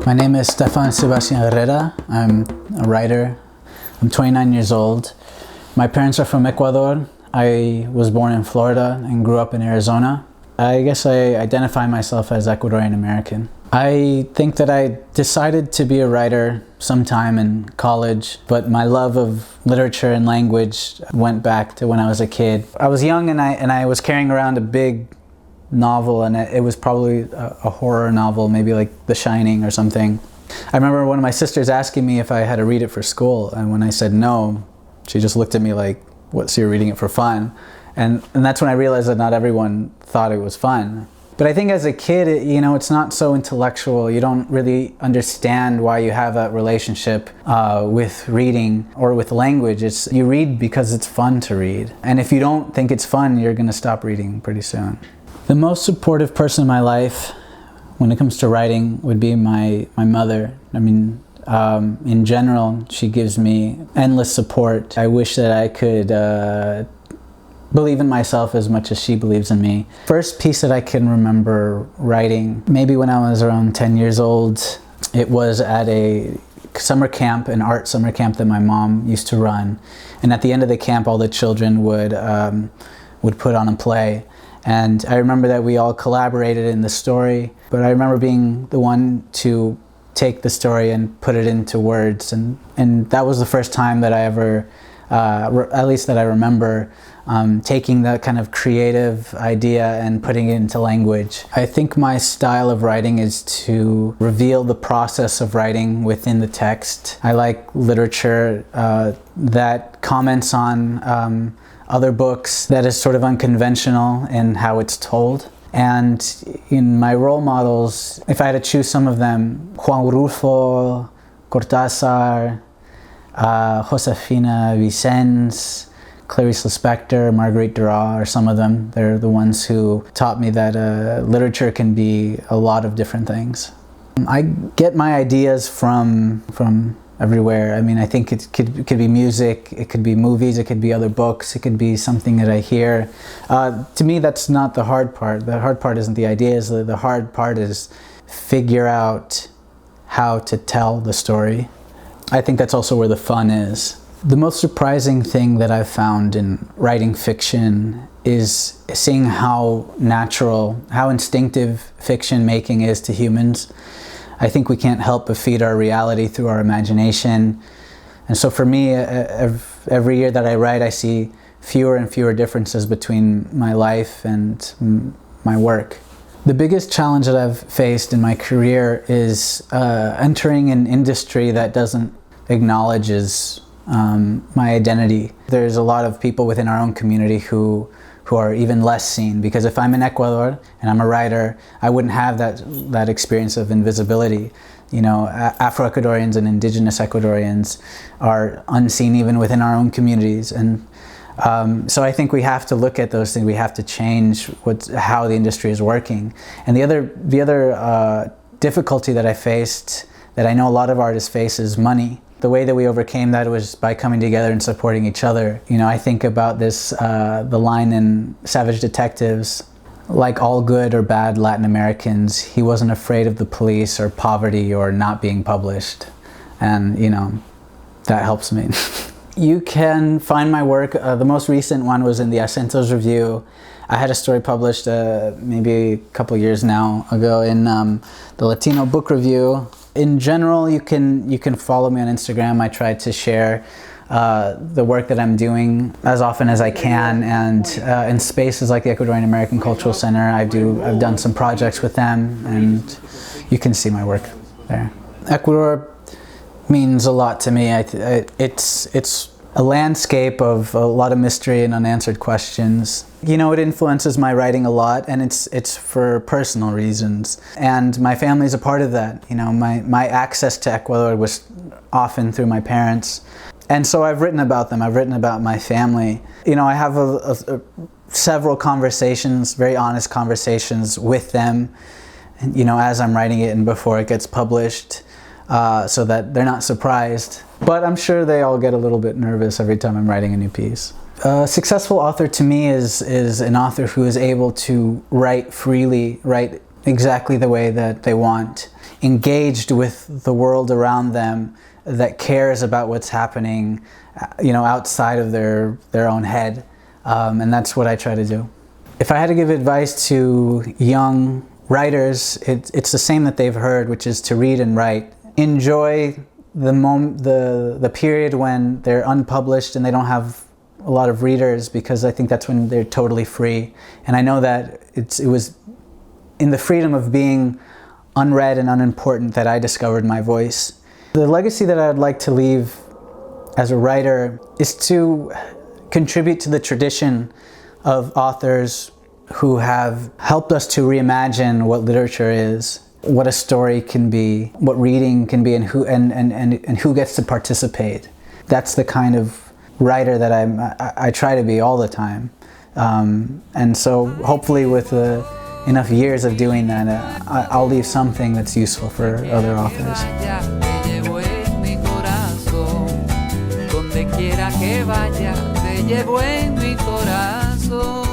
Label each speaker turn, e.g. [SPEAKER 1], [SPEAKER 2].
[SPEAKER 1] My name is Stephan Sebastian Herrera. I'm a writer. I'm 29 years old. My parents are from Ecuador. I was born in Florida and grew up in Arizona. I guess I identify myself as Ecuadorian-American. I think that I decided to be a writer sometime in college, but my love of literature and language went back to when I was a kid. I was young and I was carrying around a big novel, and it was probably a horror novel, maybe like The Shining or something. I remember one of my sisters asking me if I had to read it for school, and when I said no, she just looked at me like, "What, so you're reading it for fun?" And that's when I realized that not everyone thought it was fun. But I think as a kid, it's not so intellectual. You don't really understand why you have that relationship with reading or with language. You read because it's fun to read. And if you don't think it's fun, you're going to stop reading pretty soon. The most supportive person in my life when it comes to writing would be my mother. I mean, in general, she gives me endless support. I wish that I could believe in myself as much as she believes in me. First piece that I can remember writing, maybe when I was around 10 years old, it was at a summer camp, an art summer camp that my mom used to run. And at the end of the camp, all the children would put on a play. And I remember that we all collaborated in the story, but I remember being the one to take the story and put it into words. And that was the first time that I ever, at least that I remember, taking that kind of creative idea and putting it into language. I think my style of writing is to reveal the process of writing within the text. I like literature that comments on other books, that is sort of unconventional in how it's told. And in my role models, if I had to choose some of them, Juan Rulfo, Cortázar, Josefina Vicens, Clarice Lispector, Marguerite Duras are some of them. They're the ones who taught me that literature can be a lot of different things. I get my ideas from everywhere. I mean, I think it could be music, it could be movies, it could be other books, it could be something that I hear. To me, that's not the hard part. The hard part isn't the ideas. The hard part is figure out how to tell the story. I think that's also where the fun is. The most surprising thing that I've found in writing fiction is seeing how natural, how instinctive fiction making is to humans. I think we can't help but feed our reality through our imagination. And so for me, every year that I write, I see fewer and fewer differences between my life and my work. The biggest challenge that I've faced in my career is entering an industry that doesn't acknowledge my identity. There's a lot of people within our own community who are even less seen, because if I'm in Ecuador and I'm a writer, I wouldn't have that experience of invisibility. You know, Afro-Ecuadorians and indigenous Ecuadorians are unseen even within our own communities. And so I think we have to look at those things. We have to change how the industry is working. And the other difficulty that I faced, that I know a lot of artists face, is money. The way that we overcame that was by coming together and supporting each other. You know, I think about this, the line in Savage Detectives, like all good or bad Latin Americans, he wasn't afraid of the police or poverty or not being published. And, you know, that helps me. You can find my work. The most recent one was in the Acentos Review. I had a story published maybe a couple years now ago in the Latino Book Review. In general, you can follow me on Instagram. I try to share the work that I'm doing as often as I can, and in spaces like the Ecuadorian-American Cultural Center, I've done some projects with them, and you can see my work there. Ecuador means a lot to me. It's a landscape of a lot of mystery and unanswered questions. You know, it influences my writing a lot, and it's for personal reasons. And my family's a part of that. You know, my access to Ecuador was often through my parents. And so I've written about them. I've written about my family. You know, I have several conversations, very honest conversations with them, you know, as I'm writing it and before it gets published, so that they're not surprised. But I'm sure they all get a little bit nervous every time I'm writing a new piece. A successful author to me is an author who is able to write freely, write exactly the way that they want, engaged with the world around them, that cares about what's happening, outside of their own head. And that's what I try to do. If I had to give advice to young writers, it's the same that they've heard, which is to read and write. Enjoy the period when they're unpublished and they don't have a lot of readers, because I think that's when they're totally free. And I know that it was in the freedom of being unread and unimportant that I discovered my voice. The legacy that I'd like to leave as a writer is to contribute to the tradition of authors who have helped us to reimagine what literature is, what a story can be, what reading can be, and who gets to participate. That's the kind of writer that I try to be all the time. And so hopefully with enough years of doing that, I'll leave something that's useful for other authors.
[SPEAKER 2] Donde quiera que vaya, te llevo en mi corazón.